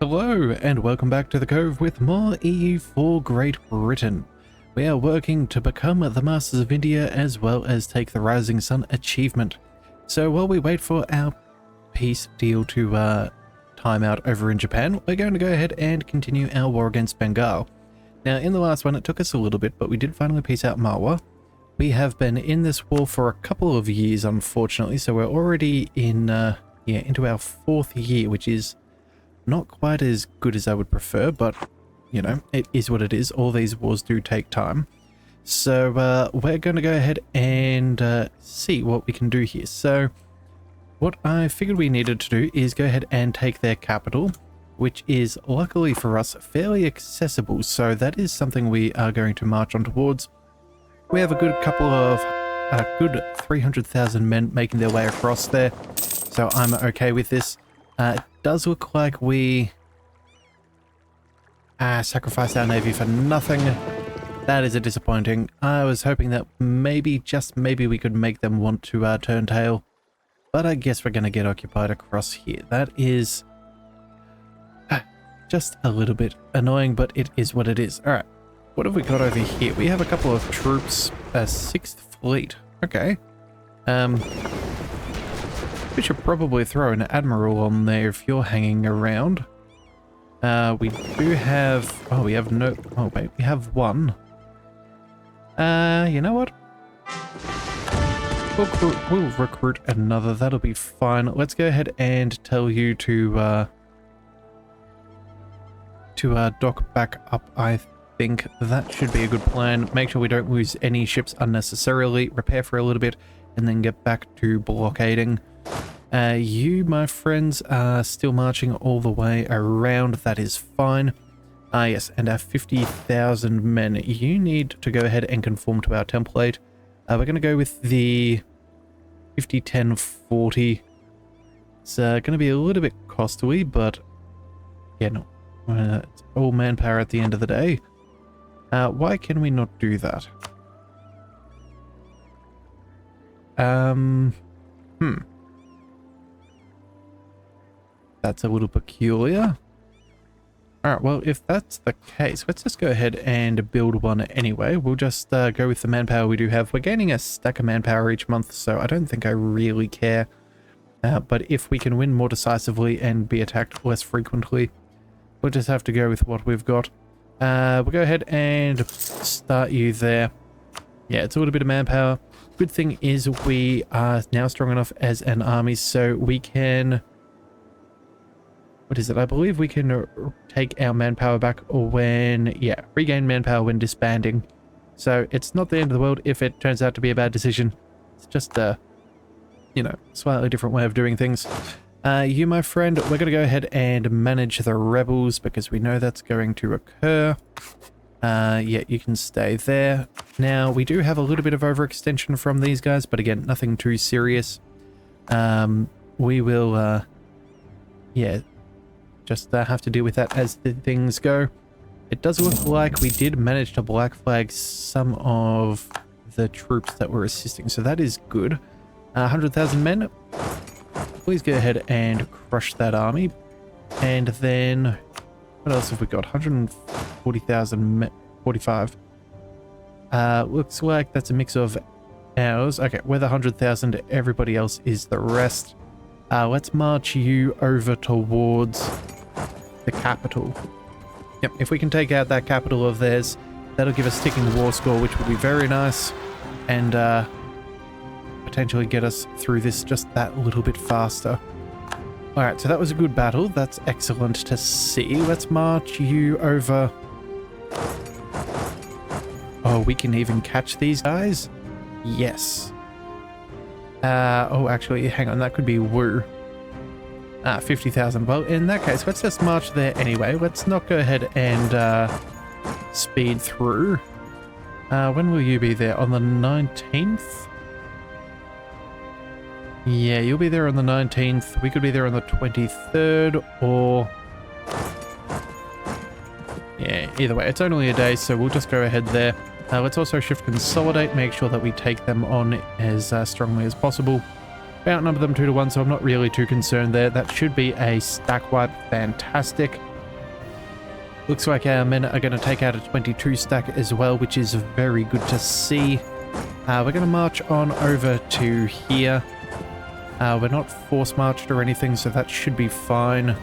Hello and welcome back to the Cove with more EU4 Great Britain. We are working to become the Masters of India as well as take the Rising Sun achievement. So while we wait for our peace deal to time out over in Japan, we're going to go ahead and continue our war against Bengal. Now in the last one it took us a little bit, but we did finally peace out Marwa. We have been in this war for a couple of years unfortunately, so we're already in into our 4th year, which is not quite as good as I would prefer, but you know, it is what it is. All these wars do take time. So we're going to go ahead and see what we can do here. So what I figured we needed to do is go ahead and take their capital, which is luckily for us fairly accessible. So that is something we are going to march on towards. We have a good couple of good 300,000 men making their way across there. So I'm okay with this. It does look like we sacrificed our navy for nothing. That is a disappointing. I was hoping that maybe, just maybe, we could make them want to turn tail. But I guess we're going to get occupied across here. That is just a little bit annoying, but it is what it is. Alright, what have we got over here? We have a couple of troops, 6th Fleet. Okay. We should probably throw an admiral on there if you're hanging around. We do have... Oh, we have no... Oh, wait, we have one. You know what? We'll recruit another. That'll be fine. Let's go ahead and tell you to dock back up. I think that should be a good plan. Make sure we don't lose any ships unnecessarily. Repair for a little bit, and then get back to blockading. You, my friends, are still marching all the way around. That is fine. Yes, and our 50,000 men. You need to go ahead and conform to our template. We're going to go with the 50, 10, 40. It's going to be a little bit costly, but yeah, no. It's all manpower at the end of the day. Why can we not do that? That's a little peculiar. Alright, well, if that's the case, let's just go ahead and build one anyway. We'll just go with the manpower we do have. We're gaining a stack of manpower each month, so I don't think I really care. But if we can win more decisively and be attacked less frequently, we'll just have to go with what we've got. We'll go ahead and start you there. Yeah, it's a little bit of manpower. Good thing is we are now strong enough as an army, so we can... What is it? I believe we can take our manpower back when... Yeah, regain manpower when disbanding. So it's not the end of the world if it turns out to be a bad decision. It's just a, you know, slightly different way of doing things. You, my friend, we're going to go ahead and manage the rebels because we know that's going to occur. Yeah, you can stay there. Now, we do have a little bit of overextension from these guys, but again, nothing too serious. We will, yeah... just have to deal with that as the things go. It does look like we did manage to black flag some of the troops that were assisting, so that is good. 100,000 men. Please go ahead and crush that army. And then, what else have we got? 140,000 men, 45. Looks like that's a mix of ours. Okay, we're the 100,000. Everybody else is the rest. Let's march you over towards the capital. Yep, if we can take out that capital of theirs, that'll give us ticking war score, which will be very nice, and potentially get us through this just that little bit faster. Alright, so that was a good battle. That's excellent to see. Let's march you over. Oh, we can even catch these guys? Yes. Oh, actually, hang on, that could be Wu. 50,000. Well, in that case, let's just march there anyway. Let's not go ahead and speed through. When will you be there? On the 19th? Yeah, you'll be there on the 19th. We could be there on the 23rd, or... Yeah, either way, it's only a day, so we'll just go ahead there. Let's also shift consolidate, make sure that we take them on as strongly as possible. We outnumber them 2-1, so I'm not really too concerned there. That should be a stack wipe. Fantastic. Looks like our men are going to take out a 22 stack as well, which is very good to see. We're going to march on over to here. We're not force marched or anything, so that should be fine.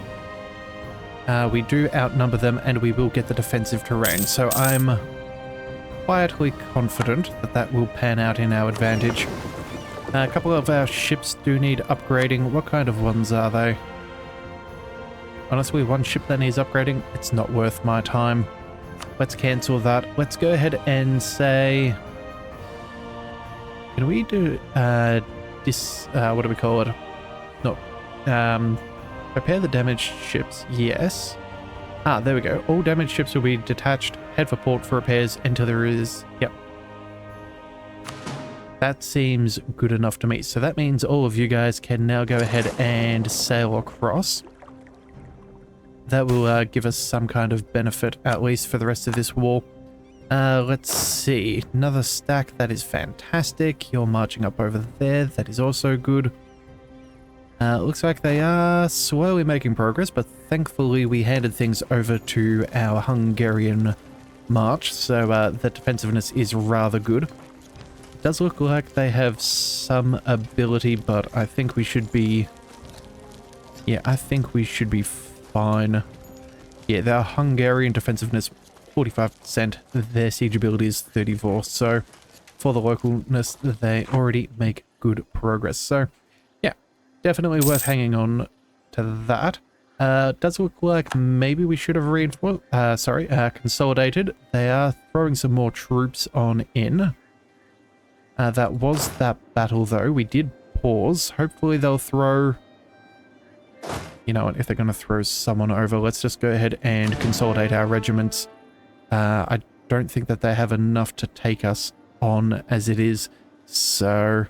We do outnumber them, and we will get the defensive terrain, so I'm quietly confident that that will pan out in our advantage. A couple of our ships do need upgrading. What kind of ones are they? Honestly, one ship that needs upgrading, it's not worth my time. Let's cancel that. Let's go ahead and say... Can we do... what do we call it? No. Repair the damaged ships. Yes. Ah, there we go. All damaged ships will be detached. Head for port for repairs until there is... Yep. That seems good enough to me. So that means all of you guys can now go ahead and sail across. That will give us some kind of benefit, at least for the rest of this war. Let's see. Another stack. That is fantastic. You're marching up over there. That is also good. Looks like they are slowly making progress, but thankfully we handed things over to our Hungarian march, so the defensiveness is rather good. It does look like they have some ability, but I think we should be... Yeah, I think we should be fine. Yeah, their Hungarian defensiveness 45%, their siege ability is 34%, so for the localness they already make good progress. So yeah, definitely worth hanging on to that. Does look like maybe we should have consolidated. They are throwing some more troops on in. That was that battle though. We did pause. Hopefully they'll throw... You know what, if they're going to throw someone over, let's just go ahead and consolidate our regiments. I don't think that they have enough to take us on as it is. So,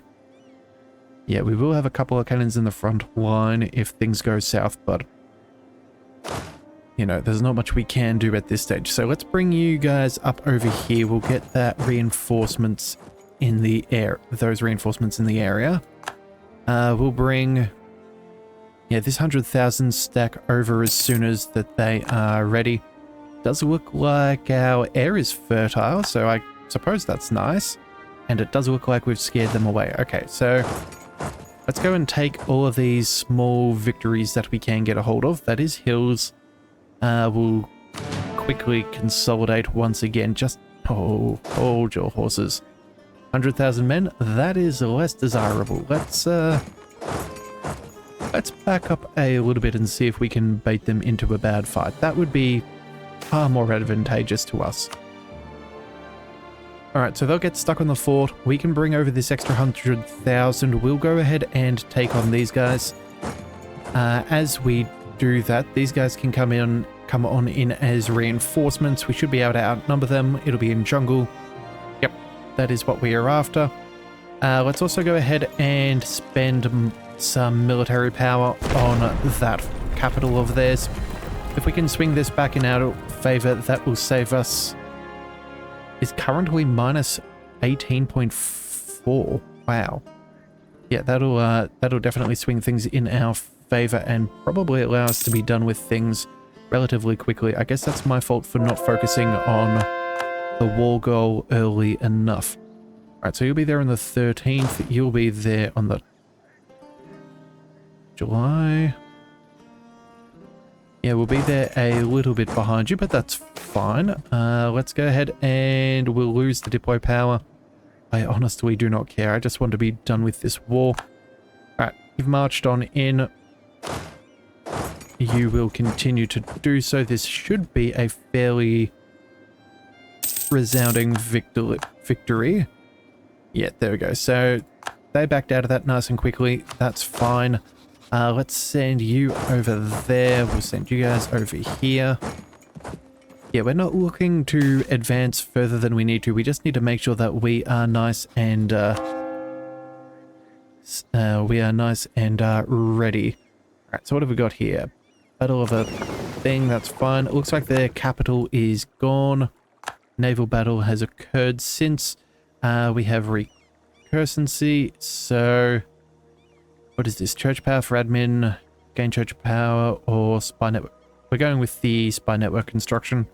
yeah, we will have a couple of cannons in the front line if things go south, but, you know, there's not much we can do at this stage. So let's bring you guys up over here. We'll get that reinforcements in the air, those reinforcements in the area. We'll bring... Yeah, this 100,000 stack over as soon as that they are ready. Does look like our air is fertile, so I suppose that's nice. And it does look like we've scared them away. Okay, so let's go and take all of these small victories that we can get a hold of. That is hills. We'll quickly consolidate once again. Just, hold your horses. 100,000 men, that is less desirable. Let's back up a little bit and see if we can bait them into a bad fight. That would be far more advantageous to us. Alright, so they'll get stuck on the fort. We can bring over this extra 100,000. We'll go ahead and take on these guys. As we do that, these guys can come on in as reinforcements. We should be able to outnumber them. It'll be in jungle. Yep, that is what we are after. Let's also go ahead and spend some military power on that capital of theirs. If we can swing this back in our favor, that will save us. Is currently minus 18.4. Wow. Yeah, that'll definitely swing things in our favor and probably allow us to be done with things relatively quickly. I guess that's my fault for not focusing on the war goal early enough. Alright, so you'll be there on the 13th. You'll be there on the July. Yeah, we'll be there a little bit behind you, but that's fine. Let's go ahead and we'll lose the deploy power. I honestly do not care. I just want to be done with this war. Alright, you've marched on in. You will continue to do so. This should be a fairly resounding victory. Yeah, there we go. So they backed out of that nice and quickly. That's fine. Let's send you over there. We'll send you guys over here. Yeah, we're not looking to advance further than we need to. We just need to make sure that we are nice and ready. Alright, so what have we got here? Battle of a thing, that's fine. It looks like their capital is gone. Naval battle has occurred since. We have recurrency, so... What is this? Church power for admin, gain church power, or spy network? we're going with the spy network construction.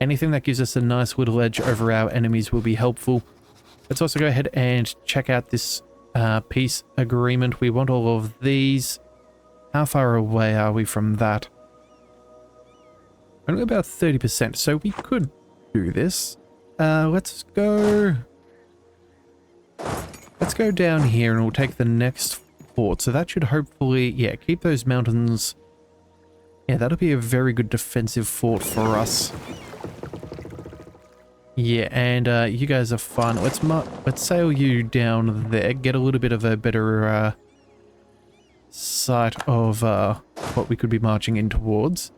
Anything that gives us a nice little edge over our enemies will be helpful. Let's also go ahead and check out this peace agreement. We want all of these. How far away are we from that? Only about 30%, so we could do this. Let's go down here and we'll take the next fort. So that should hopefully, yeah, keep those mountains. Yeah, that'll be a very good defensive fort for us. Yeah, and you guys are fun. Let's sail you down there. Get a little bit of a better sight of what we could be marching in towards.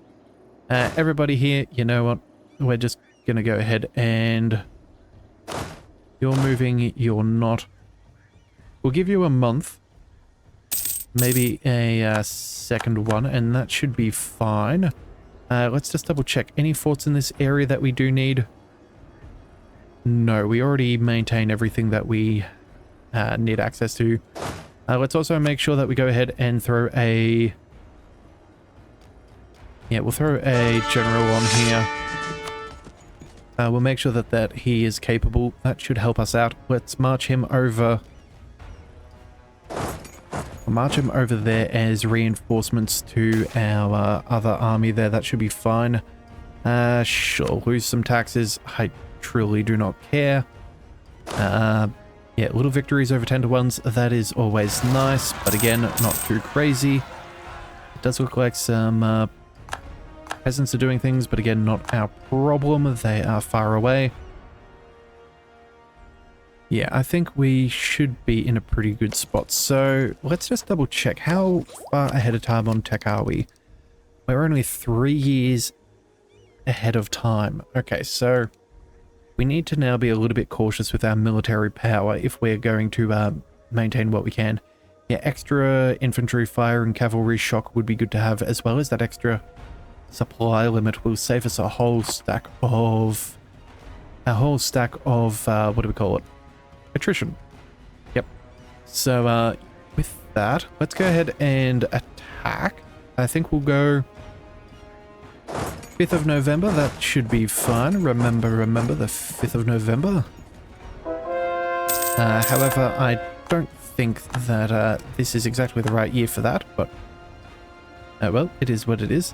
Everybody here, you know what? We're just gonna go ahead and you're moving, you're not. We'll give you a month, maybe a second one, and that should be fine. Let's just double check. Any forts in this area that we do need? No, we already maintain everything that we need access to. Let's also make sure that we go ahead and throw a... Yeah, we'll throw a general on here. We'll make sure that he is capable. That should help us out. Let's march him over. We'll march him over there as reinforcements to our other army there. That should be fine. Sure, lose some taxes. I truly do not care. Yeah, little victories over 10 to 1s. That is always nice, but again, not too crazy. It does look like some peasants are doing things, but again, not our problem. They are far away. Yeah, I think we should be in a pretty good spot. So let's just double check. How far ahead of time on tech are we? We're only 3 years ahead of time. Okay, so we need to now be a little bit cautious with our military power if we're going to maintain what we can. Yeah, extra infantry fire and cavalry shock would be good to have, as well as that extra supply limit will save us a whole stack of... what do we call it? Attrition. Yep. So, with that, let's go ahead and attack. I think we'll go 5th of November. That should be fun. Remember the 5th of November. However, I don't think that this is exactly the right year for that, but well, it is what it is.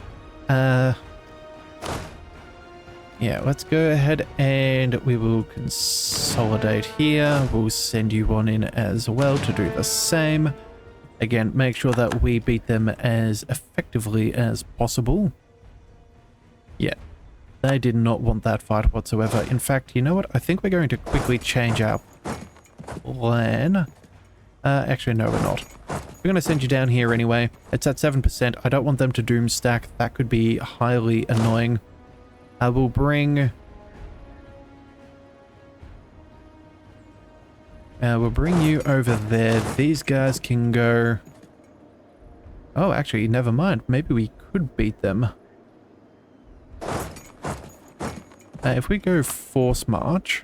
Yeah, let's go ahead and we will consolidate here. We'll send you one in as well to do the same. Again, make sure that we beat them as effectively as possible. Yeah, they did not want that fight whatsoever. In fact, you know what? I think we're going to quickly change our plan. Actually, no, we're not. We're going to send you down here anyway. It's at 7%. I don't want them to doom stack. That could be highly annoying. I will bring... we'll bring you over there. These guys can go... Oh, actually, never mind. Maybe we could beat them. If we go force march...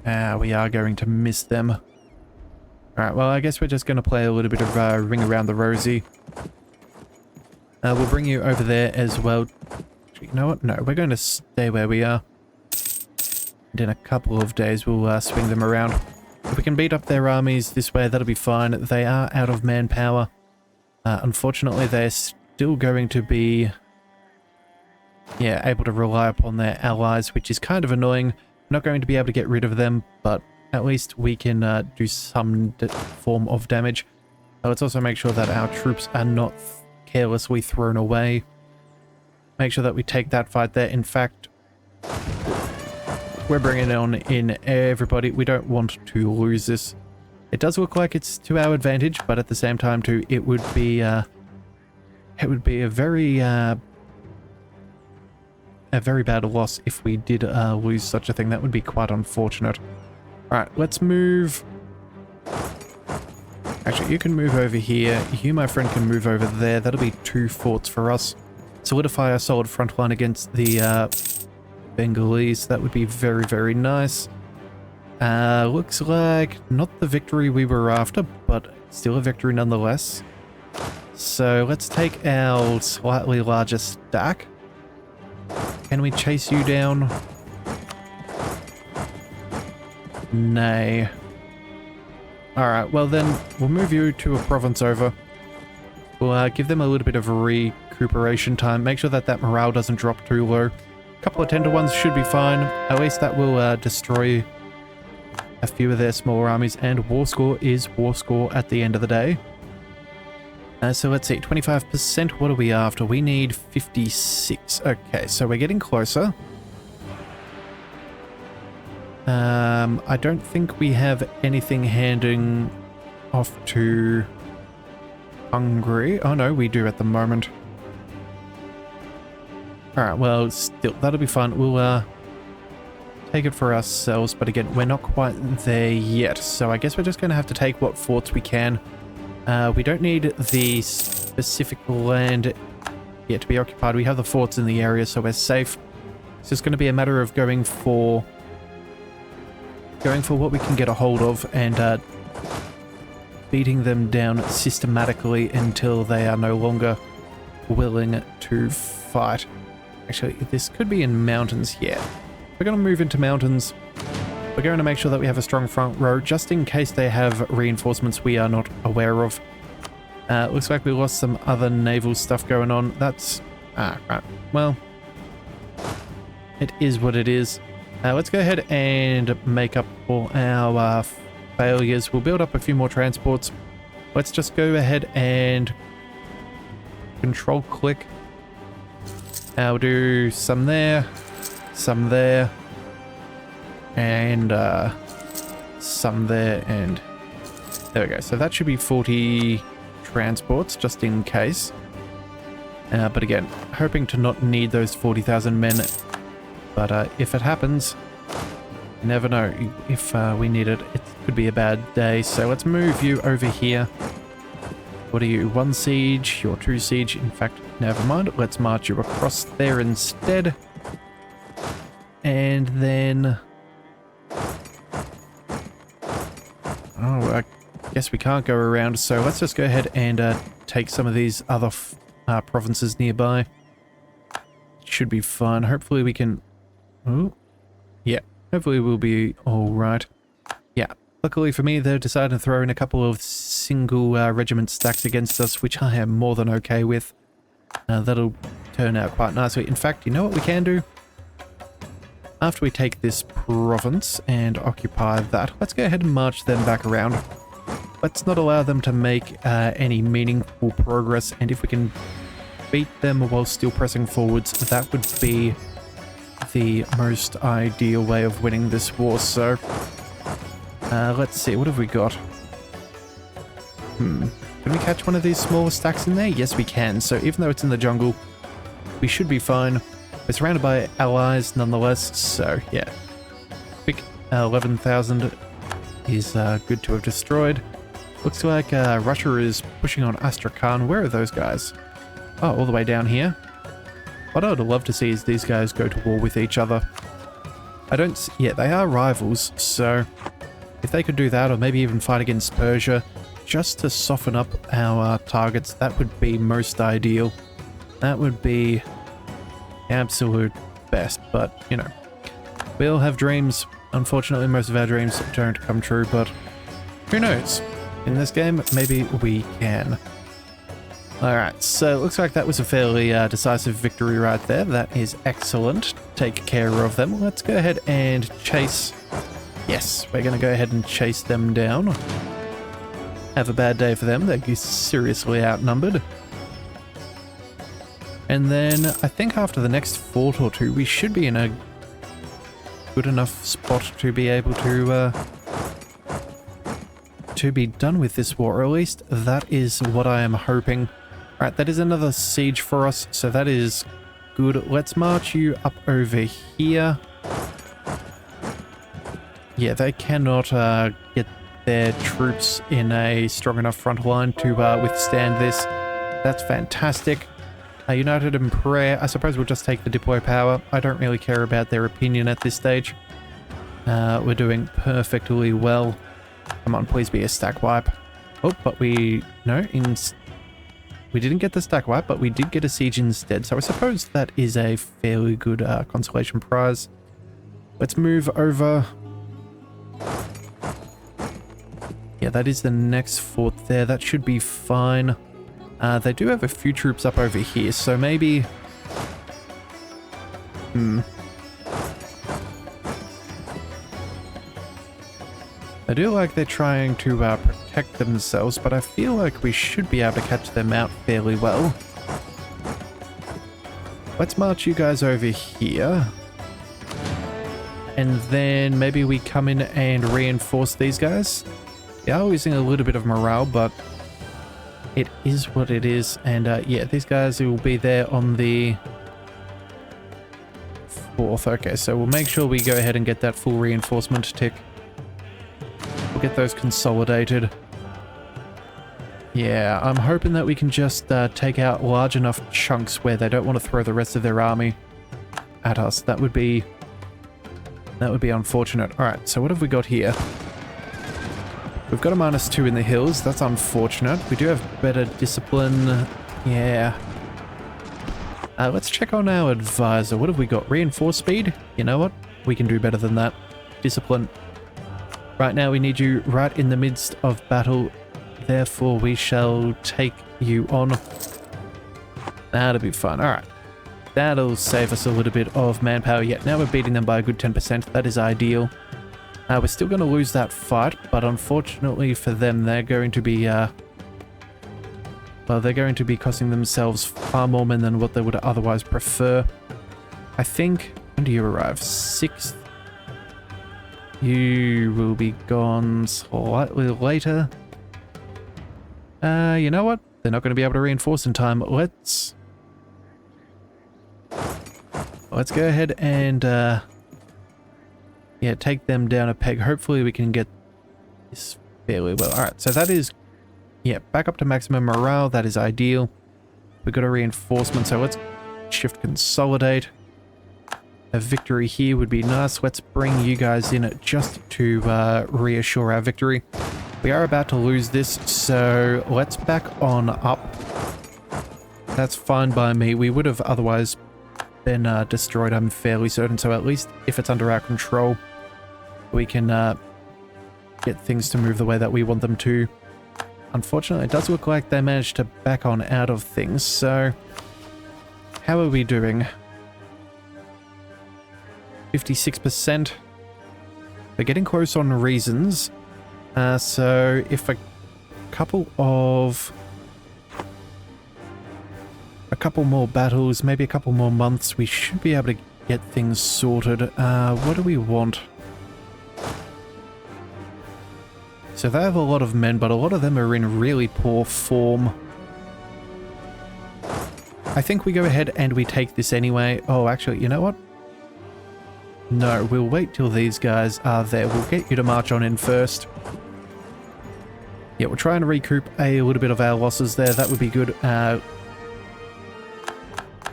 we are going to miss them. Alright, well, I guess we're just going to play a little bit of Ring Around the Rosie. We'll bring you over there as well. You know what? No, we're going to stay where we are. And in a couple of days, we'll swing them around. If we can beat up their armies this way, that'll be fine. They are out of manpower. Unfortunately, they're still going to be... Yeah, able to rely upon their allies, which is kind of annoying. Not going to be able to get rid of them, but at least we can do some form of damage. Let's also make sure that our troops are not carelessly thrown away. Make sure that we take that fight there. In fact, we're bringing on in everybody. We don't want to lose this. It does look like it's to our advantage, but at the same time too, it would be a very bad loss if we did lose such a thing. That would be quite unfortunate. Alright, let's move. Actually, you can move over here. You, my friend, can move over there. That'll be 2 forts for us. Solidify our solid front line against the Bengalese. That would be very, very nice. Looks like not the victory we were after, but still a victory nonetheless. So let's take our slightly larger stack. Can we chase you down? Nay. Alright, well then, we'll move you to a province over. We'll give them a little bit of recuperation time. Make sure that morale doesn't drop too low. A couple of tender ones should be fine. At least that will destroy a few of their smaller armies. And war score is war score at the end of the day. So let's see, 25%. What are we after? We need 56. Okay, so we're getting closer. I don't think we have anything handing off to Hungary. Oh no, we do at the moment. Alright, well, still, that'll be fun. We'll take it for ourselves, but again, we're not quite there yet. So I guess we're just going to have to take what forts we can. We don't need the specific land yet to be occupied. We have the forts in the area, so we're safe. It's just going to be a matter of going for what we can get a hold of and beating them down systematically until they are no longer willing to fight. Actually, this could be in mountains. Yeah, we're going to move into mountains. We're going to make sure that we have a strong front row, just in case they have reinforcements we are not aware of. Looks like we lost some other naval stuff going on. That's... right. Well, it is what it is. Let's go ahead and make up all our failures. We'll build up a few more transports. Let's just go ahead and control-click. We'll do some there, and some there, and there we go. So that should be 40 transports just in case, but again, hoping to not need those 40,000 men, but if it happens, you never know. If we need it, it could be a bad day. So let's move you over here. What are you, 1 siege? You're 2 siege. In fact, never mind, let's march you across there instead, and then I guess we can't go around, so let's just go ahead and take some of these other provinces nearby. Should be fun. Hopefully we can... Oh, yeah. Hopefully we'll be alright. Yeah. Luckily for me, they've decided to throw in a couple of single regiment stacks against us, which I am more than okay with. That'll turn out quite nicely. In fact, you know what we can do? After we take this province and occupy that, let's go ahead and march them back around. Let's not allow them to make any meaningful progress, and if we can beat them while still pressing forwards, that would be the most ideal way of winning this war. So, let's see, what have we got? Can we catch one of these smaller stacks in there? Yes, we can. So even though it's in the jungle, we should be fine. We're surrounded by allies nonetheless, so yeah. Quick 11,000 is good to have destroyed. Looks like Russia is pushing on Astrakhan. Where are those guys? Oh, all the way down here. What I would love to see is these guys go to war with each other. Yeah, they are rivals, so if they could do that, or maybe even fight against Persia, just to soften up our targets, that would be most ideal. That would be absolute best, but you know, we all have dreams. Unfortunately, most of our dreams don't come true, but who knows? In this game, maybe we can. Alright, so it looks like that was a fairly decisive victory right there. That is excellent. Take care of them. Let's go ahead and chase. Yes, we're going to go ahead and chase them down. Have a bad day for them. They're seriously outnumbered. And then I think after the next fort or two, we should be in a good enough spot to be able to be done with this war, or at least that is what I am hoping. Alright, that is another siege for us, so that is good. Let's march you up over here. Yeah, they cannot get their troops in a strong enough front line to withstand this. That's fantastic. United in prayer. I suppose we'll just take the deploy power. I don't really care about their opinion at this stage. We're doing perfectly well. Come on, please be a stack wipe. Oh, but we... No, We didn't get the stack wipe, but we did get a siege instead. So I suppose that is a fairly good consolation prize. Let's move over. Yeah, that is the next fort there. That should be fine. They do have a few troops up over here, so maybe... I do like they're trying to protect themselves, but I feel like we should be able to catch them out fairly well. Let's march you guys over here. And then maybe we come in and reinforce these guys. They are losing a little bit of morale, but it is what it is. And yeah, these guys will be there on the 4th. Okay, so we'll make sure we go ahead and get that full reinforcement tick. We'll get those consolidated. Yeah, I'm hoping that we can just take out large enough chunks where they don't want to throw the rest of their army at us. That would be unfortunate. Alright, so what have we got here? We've got a -2 in the hills. That's unfortunate. We do have better discipline. Yeah. Let's check on our advisor. What have we got? Reinforced speed? You know what? We can do better than that. Discipline. Right now we need you right in the midst of battle. Therefore we shall take you on. That'll be fun. Alright. That'll save us a little bit of manpower. Yet now we're beating them by a good 10%. That is ideal. We're still going to lose that fight, but unfortunately for them, they're going to be, well, they're going to be costing themselves far more men than what they would otherwise prefer. I think, when do you arrive? 6th. You will be gone slightly later. You know what? They're not going to be able to reinforce in time. Let's go ahead and, yeah, take them down a peg. Hopefully we can get this fairly well. Alright, so that is, yeah, back up to maximum morale. That is ideal. We've got a reinforcement, so let's shift consolidate. A victory here would be nice. Let's bring you guys in just to reassure our victory. We are about to lose this, so let's back on up. That's fine by me. We would have otherwise been destroyed, I'm fairly certain. So at least if it's under our control, we can get things to move the way that we want them to. Unfortunately, it does look like they managed to back on out of things. So how are we doing? 56%. We're getting close on reasons. So if a couple more battles, maybe a couple more months, we should be able to get things sorted. What do we want? So they have a lot of men, but a lot of them are in really poor form. I think we go ahead and we take this anyway. Oh, actually, you know what? No, we'll wait till these guys are there. We'll get you to march on in first. Yeah, we're trying to recoup a little bit of our losses there. That would be good.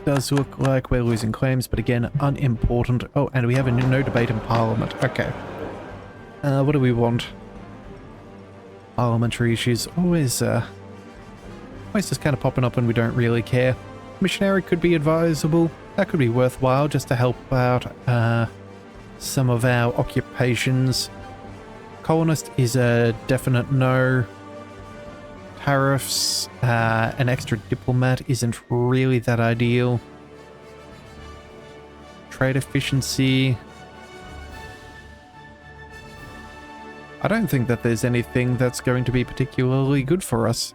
Does look like we're losing claims, but again, unimportant. Oh, and we have a no debate in Parliament. Okay. What do we want? Parliamentary issues. Always just kind of popping up when we don't really care. Missionary could be advisable. That could be worthwhile just to help out some of our occupations. Colonist is a definite no. Tariffs, an extra diplomat isn't really that ideal. Trade efficiency. I don't think that there's anything that's going to be particularly good for us.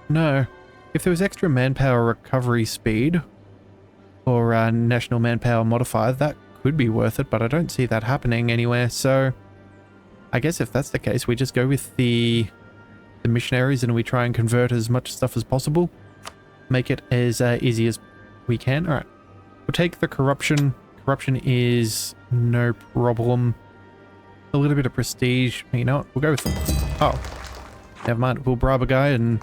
No. If there was extra manpower recovery speed, or national manpower modifier, that could be worth it, but I don't see that happening anywhere, so I guess if that's the case, we just go with the missionaries and we try and convert as much stuff as possible. Make it as easy as we can. Alright. We'll take the corruption. Corruption is no problem. A little bit of prestige. You know what? We'll go with them. Oh. Never mind. We'll bribe a guy and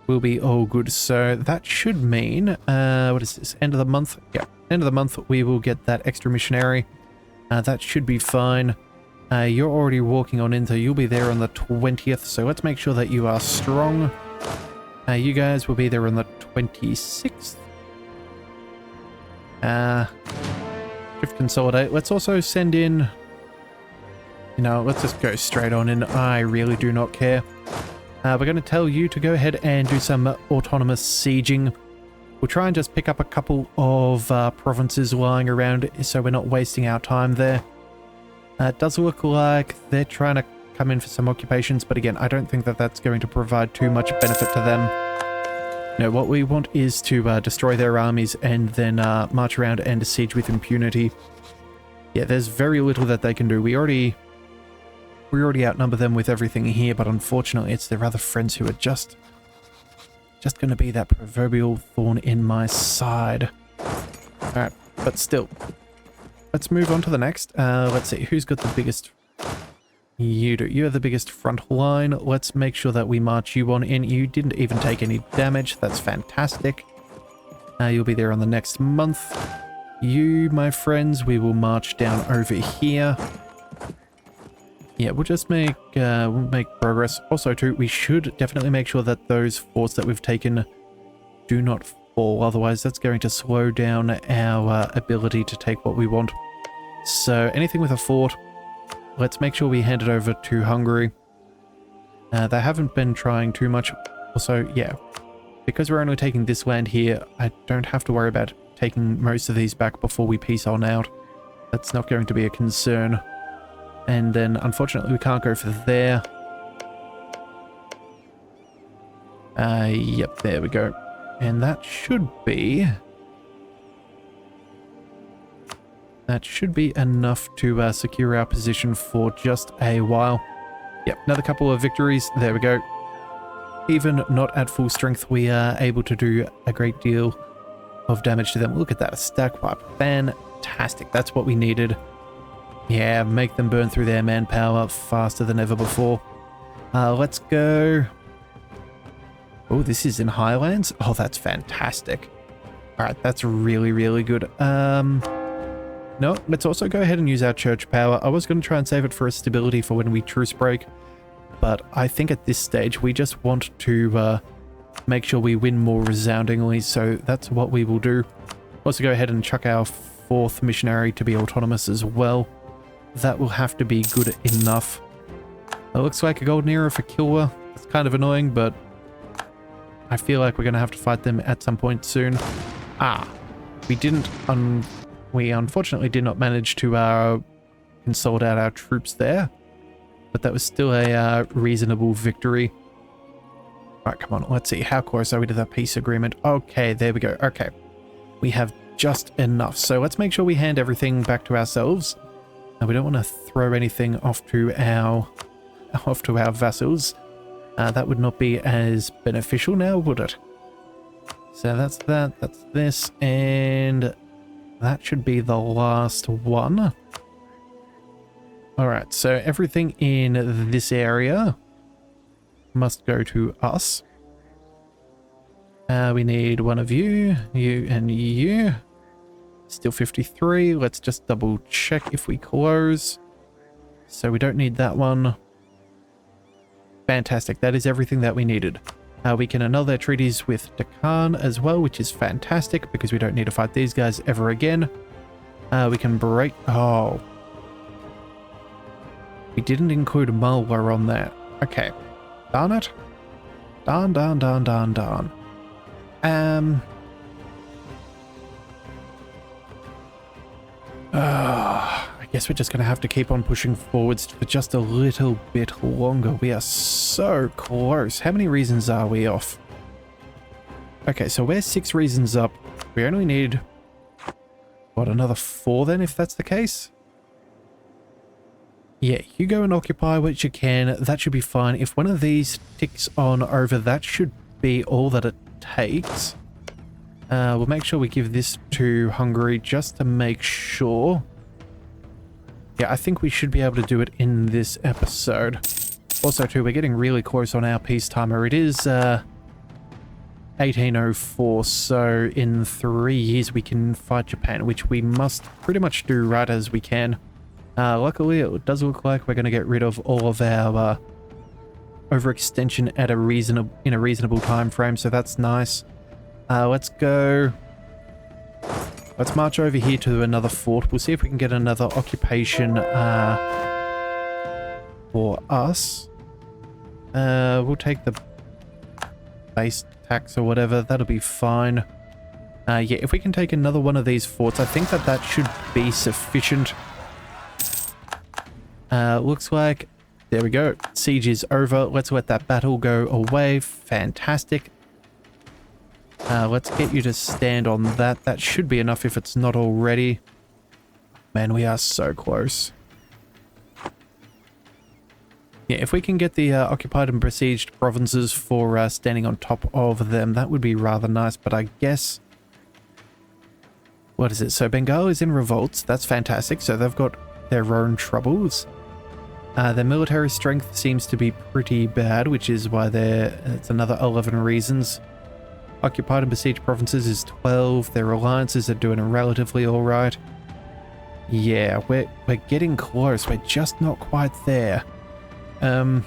we'll be all good. So that should mean, what is this? End of the month? Yeah. End of the month, we will get that extra missionary. That should be fine. You're already walking on in, so you'll be there on the 20th. So let's make sure that you are strong. You guys will be there on the 26th. Shift consolidate. Let's also send in... You know, let's just go straight on in. I really do not care. We're going to tell you to go ahead and do some autonomous sieging. We'll try and just pick up a couple of provinces lying around so we're not wasting our time there. It does look like they're trying to come in for some occupations, but again, I don't think that that's going to provide too much benefit to them. No, what we want is to destroy their armies and then march around and siege with impunity. Yeah, there's very little that they can do. We already outnumber them with everything here, but unfortunately it's their other friends who are just going to be that proverbial thorn in my side. Alright, but still. Let's move on to the next. Let's see, who's got the biggest... You do. You're the biggest front line. Let's make sure that we march you on in. You didn't even take any damage. That's fantastic. You'll be there on the next month. You, my friends, we will march down over here. Yeah, we'll just make progress. Also, too, we should definitely make sure that those forts that we've taken do not fall. Otherwise, that's going to slow down our ability to take what we want. So, anything with a fort... Let's make sure we hand it over to Hungary. They haven't been trying too much. Also, yeah, because we're only taking this land here, I don't have to worry about taking most of these back before we peace on out. That's not going to be a concern. And then, unfortunately, we can't go for there. Yep, there we go. And that should be... That should be enough to secure our position for just a while. Yep, another couple of victories. There we go. Even not at full strength, we are able to do a great deal of damage to them. Look at that, a stack wipe. Fantastic. That's what we needed. Yeah, make them burn through their manpower faster than ever before. Let's go. Oh, this is in Highlands? Oh, that's fantastic. Alright, that's really, really good. No, let's also go ahead and use our church power. I was going to try and save it for a stability for when we truce break, but I think at this stage we just want to make sure we win more resoundingly, so that's what we will do. Also go ahead and chuck our 4th missionary to be autonomous as well. That will have to be good enough. It looks like a golden era for Kilwa. It's kind of annoying, but I feel like we're going to have to fight them at some point soon. We unfortunately did not manage to consolidate our troops there, but that was still a reasonable victory. Alright, come on, let's see. How close are we to that peace agreement? Okay, there we go. Okay, we have just enough. So let's make sure we hand everything back to ourselves. And we don't want to throw anything off to our vassals. That would not be as beneficial now, would it? So that's that, that's this, and... that should be the last one. Alright, so everything in this area must go to us. We need one of you, you and you. Still 53. Let's just double check if we close. So we don't need that one. Fantastic. That is everything that we needed. We can annul their treaties with Deccan as well, which is fantastic because we don't need to fight these guys ever again. We can break... Oh. We didn't include Malwa on that. Okay. Darn it. Darn. I guess we're just going to have to keep on pushing forwards for just a little bit longer. We are so close. How many reasons are we off? Okay, so we're 6 reasons up. We only need, what, another 4 then, if that's the case? Yeah, you go and occupy what you can. That should be fine. If one of these ticks on over, that should be all that it takes. We'll make sure we give this to Hungary just to make sure. Yeah, I think we should be able to do it in this episode. Also, too, we're getting really close on our peace timer. It is 1804, so in 3 years we can fight Japan, which we must pretty much do right as we can. Luckily, it does look like we're going to get rid of all of our overextension at a reasonable time frame, so that's nice. Let's go. Let's march over here to another fort. We'll see if we can get another occupation for us. We'll take the base tax or whatever. That'll be fine. Yeah, if we can take another one of these forts, I think that should be sufficient. Looks like... There we go. Siege is over. Let's let that battle go away. Fantastic. Let's get you to stand on that. That should be enough if it's not already. Man, we are so close. Yeah, if we can get the occupied and besieged provinces for standing on top of them, that would be rather nice. But I guess... What is it? So Bengal is in revolts. That's fantastic. So they've got their own troubles. Their military strength seems to be pretty bad, which is why it's another 11 reasons. Occupied and besieged provinces is 12. Their alliances are doing relatively alright. Yeah, we're getting close. We're just not quite there. We'll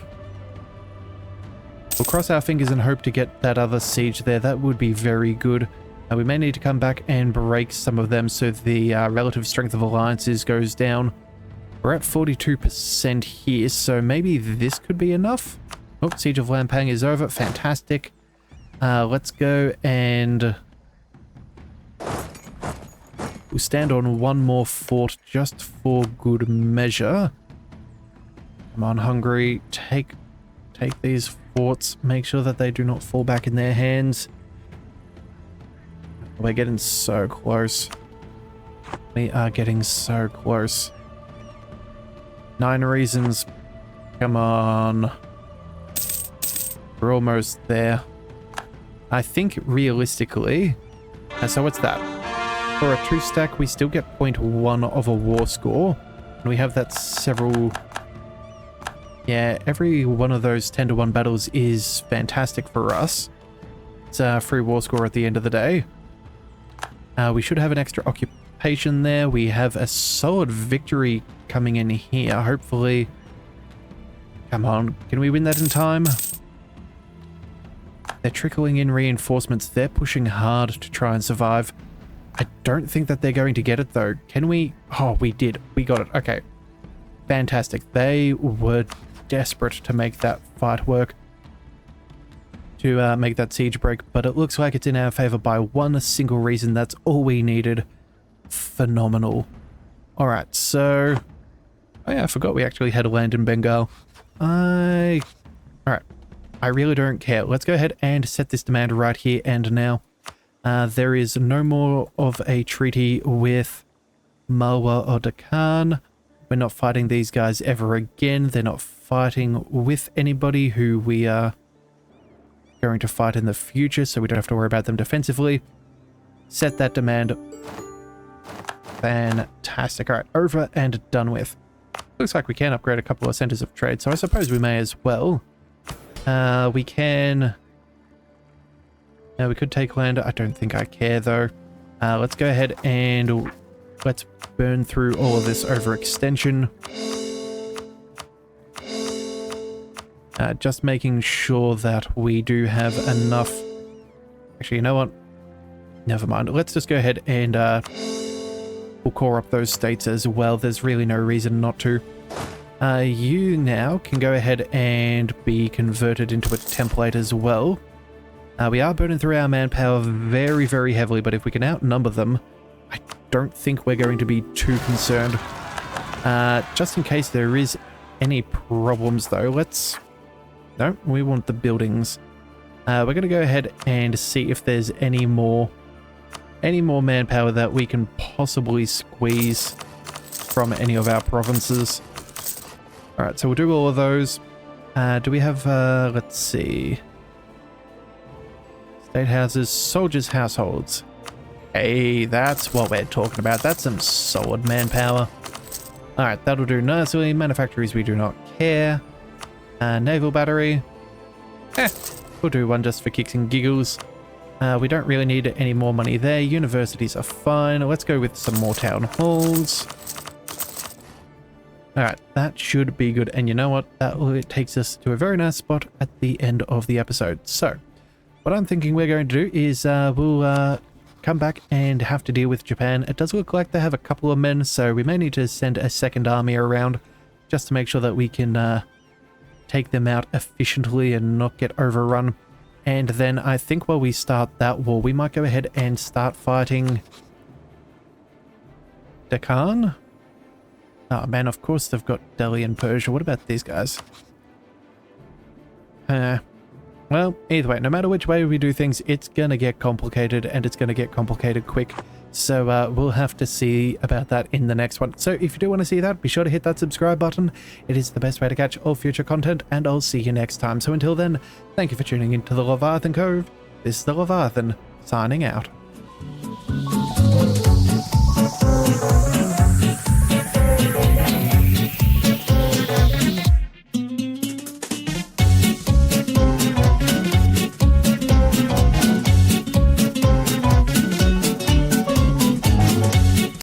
cross our fingers and hope to get that other siege there. That would be very good. We may need to come back and break some of them so the relative strength of alliances goes down. We're at 42% here, so maybe this could be enough. Oh, Siege of Lampang is over. Fantastic. Let's go and... We'll stand on one more fort just for good measure. Come on, Hungary. Take these forts. Make sure that they do not fall back in their hands. We're getting so close. We are getting so close. 9 reasons. Come on. We're almost there. I think realistically... so what's that? For a 2-stack, we still get 0.1 of a war score. And we have that several... Yeah, every one of those 10-to-1 battles is fantastic for us. It's a free war score at the end of the day. We should have an extra occupation there. We have a solid victory coming in here, hopefully. Come on, can we win that in time? They're trickling in reinforcements. They're pushing hard to try and survive. I don't think that they're going to get it, though. Can we? Oh, we did. We got it. Okay. Fantastic. They were desperate to make that fight work. To make that siege break, but it looks like it's in our favor by one single reason. That's all we needed. Phenomenal. Alright, so... Oh yeah, I forgot we actually had a land in Bengal. Alright. I really don't care. Let's go ahead and set this demand right here and now. There is no more of a treaty with Malwa or Deccan. We're not fighting these guys ever again. They're not fighting with anybody who we are going to fight in the future, so we don't have to worry about them defensively. Set that demand. Fantastic. Alright, over and done with. Looks like we can upgrade a couple of centers of trade, so I suppose we may as well. We can... Now we could take land. I don't think I care though. Let's go ahead and let's burn through all of this overextension. Just making sure that we do have enough... Actually, you know what? Never mind. Let's just go ahead and we'll core up those states as well. There's really no reason not to. You now can go ahead and be converted into a template as well. We are burning through our manpower very, very heavily, but if we can outnumber them, I don't think we're going to be too concerned. Just in case there is any problems though, let's... No, we want the buildings. We're going to go ahead and see if there's any more manpower that we can possibly squeeze from any of our provinces. Alright, so we'll do all of those. Do we have, let's see. State houses, soldiers' households. Hey, that's what we're talking about. That's some solid manpower. Alright, that'll do nicely. Manufactories, we do not care. Naval battery. We'll do one just for kicks and giggles. We don't really need any more money there. Universities are fine. Let's go with some more town halls. Alright, that should be good. And you know what? It takes us to a very nice spot at the end of the episode. So, what I'm thinking we're going to do is we'll come back and have to deal with Japan. It does look like they have a couple of men, so we may need to send a second army around just to make sure that we can take them out efficiently and not get overrun. And then I think while we start that war, we might go ahead and start fighting Deccan. Oh man, of course they've got Delhi and Persia. What about these guys? Well, either way, no matter which way we do things, it's gonna get complicated, and it's gonna get complicated quick. So we'll have to see about that in the next one. So if you do want to see that, be sure to hit that subscribe button. It is the best way to catch all future content, and I'll see you next time. So until then, thank you for tuning into the Leviathan Cove. This is the Leviathan, signing out.